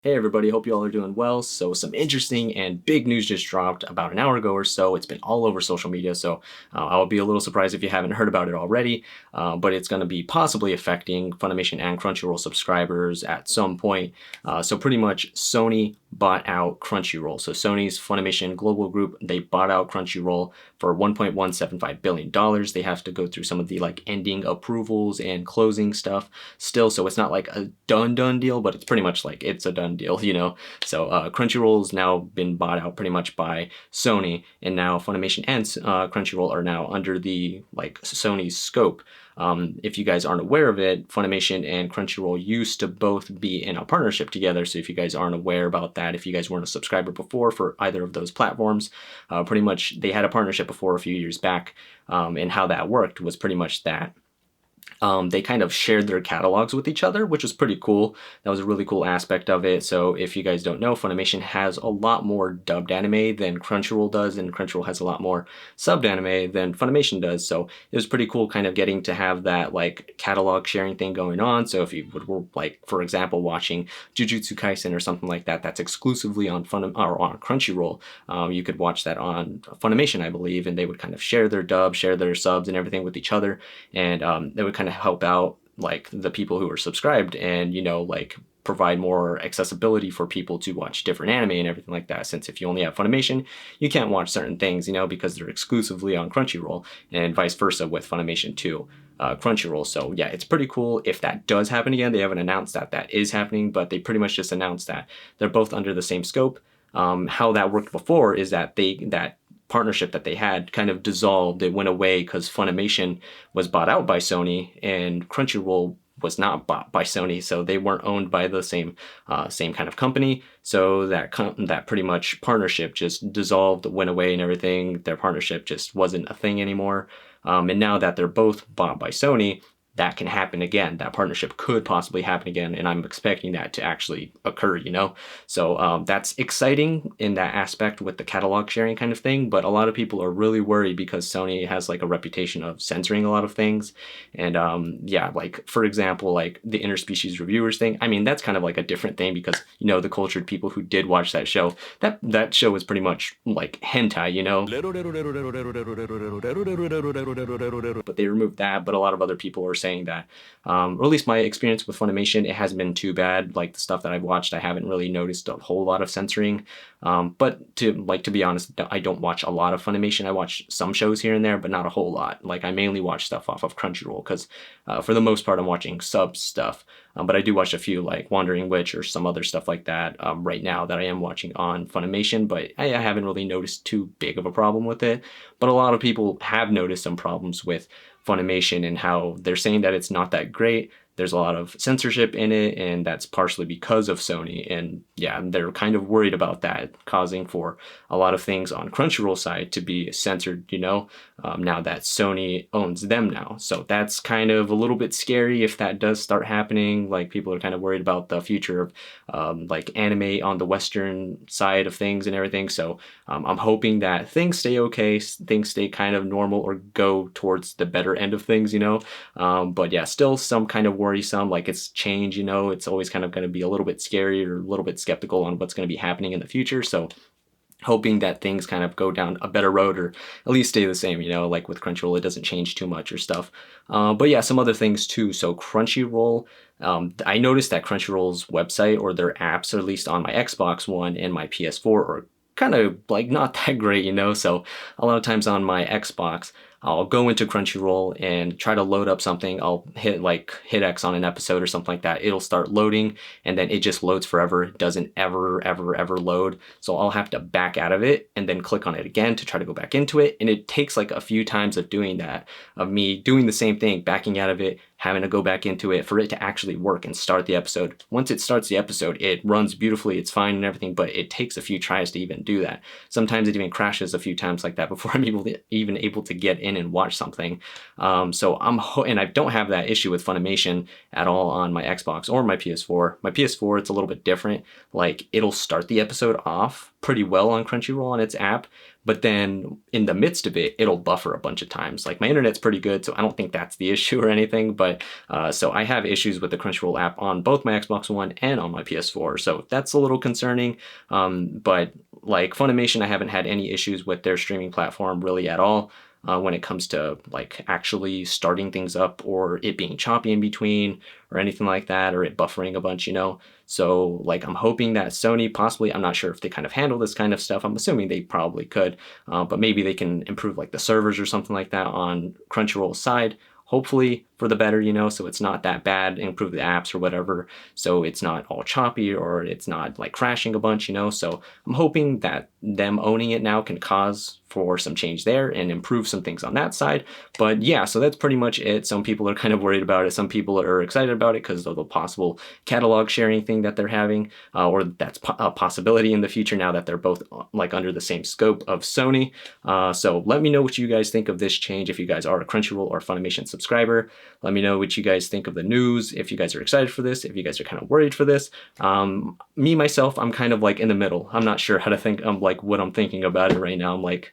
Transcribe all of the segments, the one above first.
Hey everybody, hope you all are doing well. So some interesting and big news just dropped about an hour ago or so. It's been all over social media, so I will be a little surprised if you haven't heard about it already, but it's going to be possibly affecting Funimation and Crunchyroll subscribers at some point. So pretty much Sony bought out Crunchyroll. So Sony's Funimation Global Group, they bought out Crunchyroll for $1.175 billion. They have to go through some of the ending approvals and closing stuff still, so it's not like a done deal, but it's pretty much like it's a done deal. So Crunchyroll's now been bought out pretty much by Sony, and now Funimation and Crunchyroll are now under the Sony's scope. If you guys aren't aware of it, Funimation and Crunchyroll used to both be in a partnership together. So if you guys aren't aware about that, if you guys weren't a subscriber before for either of those platforms, pretty much they had a partnership before a few years back, and how that worked was pretty much that. They kind of shared their catalogs with each other, which was pretty cool. That was a really cool aspect of it. So if you guys don't know, Funimation has a lot more dubbed anime than Crunchyroll does, and Crunchyroll has a lot more subbed anime than Funimation does. So it was pretty cool kind of getting to have that catalog sharing thing going on. So if you were for example, watching Jujutsu Kaisen or something like that, that's exclusively on on Crunchyroll, you could watch that on Funimation, I believe, and they would kind of share their dub, share their subs and everything with each other, and they would kind of help out the people who are subscribed, and provide more accessibility for people to watch different anime and everything like that. Since if you only have Funimation, you can't watch certain things, because they're exclusively on Crunchyroll, and vice versa with Funimation to Crunchyroll. So yeah, it's pretty cool if that does happen again. They haven't announced that that is happening, but they pretty much just announced that they're both under the same scope. How that worked before is that that partnership that they had kind of dissolved. It went away because Funimation was bought out by Sony, and Crunchyroll was not bought by Sony, so they weren't owned by the same kind of company. So that pretty much partnership just dissolved, went away, and everything. Their partnership just wasn't a thing anymore. And now that they're both bought by Sony, that can happen again. That partnership could possibly happen again, and I'm expecting that to actually occur. So that's exciting in that aspect with the catalog sharing kind of thing, but a lot of people are really worried because Sony has a reputation of censoring a lot of things. And yeah, for example, the interspecies reviewers thing, I mean, that's kind of a different thing because the cultured people who did watch that show, that show was pretty much hentai. But they removed that. But a lot of other people are saying that, or at least my experience with Funimation, it hasn't been too bad. The stuff that I've watched, I haven't really noticed a whole lot of censoring. But to be honest, I don't watch a lot of Funimation. I watch some shows here and there, but not a whole lot. I mainly watch stuff off of Crunchyroll because for the most part I'm watching sub stuff. But I do watch a few Wandering Witch or some other stuff like that right now that I am watching on Funimation, but I haven't really noticed too big of a problem with it. But a lot of people have noticed some problems with Funimation and how they're saying that it's not that great. There's a lot of censorship in it, and that's partially because of Sony. And yeah, they're kind of worried about that causing for a lot of things on Crunchyroll side to be censored, now that Sony owns them now. So that's kind of a little bit scary if that does start happening. People are kind of worried about the future of anime on the Western side of things and everything. So I'm hoping that things stay okay, things stay kind of normal or go towards the better end of things, but yeah, still some kind of worrisome, it's change, it's always kind of going to be a little bit scary or a little bit skeptical on what's going to be happening in the future. So hoping that things kind of go down a better road or at least stay the same, with Crunchyroll, it doesn't change too much or stuff. But yeah, some other things too. So Crunchyroll, I noticed that Crunchyroll's website or their apps, or at least on my Xbox One and my PS4, are kind of not that great, So a lot of times on my Xbox, I'll go into Crunchyroll and try to load up something. I'll hit X on an episode or something like that. It'll start loading, and then it just loads forever. It doesn't ever load. So I'll have to back out of it and then click on it again to try to go back into it. And it takes a few times of doing that, of me doing the same thing, backing out of it, having to go back into it for it to actually work and start the episode. Once it starts the episode, it runs beautifully, it's fine and everything, but it takes a few tries to even do that. Sometimes it even crashes a few times like that before I'm even able to get in and watch something. So and I don't have that issue with Funimation at all on my Xbox or my PS4. My PS4, it's a little bit different. It'll start the episode off pretty well on Crunchyroll on its app, but then in the midst of it, it'll buffer a bunch of times. Like my internet's pretty good, so I don't think that's the issue or anything, but so I have issues with the Crunchyroll app on both my Xbox One and on my PS4, so that's a little concerning, but like Funimation, I haven't had any issues with their streaming platform really at all. When it comes to like actually starting things up or it being choppy in between or anything like that, or it buffering a bunch, you know. So like I'm hoping that Sony possibly, I'm not sure if they kind of handle this kind of stuff. I'm assuming they probably could, but maybe they can improve like the servers or something like that on Crunchyroll's side. Hopefully for the better, you know, so it's not that bad, improve the apps or whatever, so it's not all choppy or it's not like crashing a bunch, you know. So I'm hoping that them owning it now can cause for some change there and improve some things on that side. But yeah, so that's pretty much it. Some people are kind of worried about it. Some people are excited about it because of the possible catalog sharing thing that they're having, or that's a possibility in the future now that they're both like under the same scope of Sony. So let me know what you guys think of this change if you guys are a Crunchyroll or Funimation subscriber. Let me know what you guys think of the news, if you guys are excited for this, if you guys are kind of worried for this. Me, myself, I'm kind of like in the middle. I'm not sure how to think, like what I'm thinking about it right now. I'm like,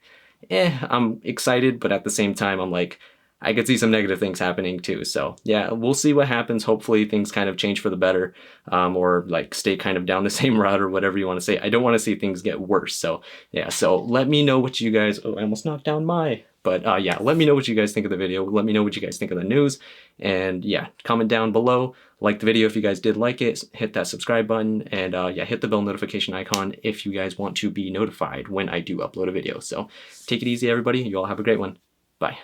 I'm excited, but at the same time, I'm like, I could see some negative things happening too. So yeah, we'll see what happens. Hopefully things kind of change for the better, or like stay kind of down the same route or whatever you want to say. I don't want to see things get worse. So yeah, so let me know what you guys, oh, I almost knocked down my, but yeah, let me know what you guys think of the video. Let me know what you guys think of the news. And yeah, comment down below. Like the video if you guys did like it. Hit that subscribe button. And yeah, hit the bell notification icon if you guys want to be notified when I do upload a video. So take it easy, everybody. You all have a great one. Bye.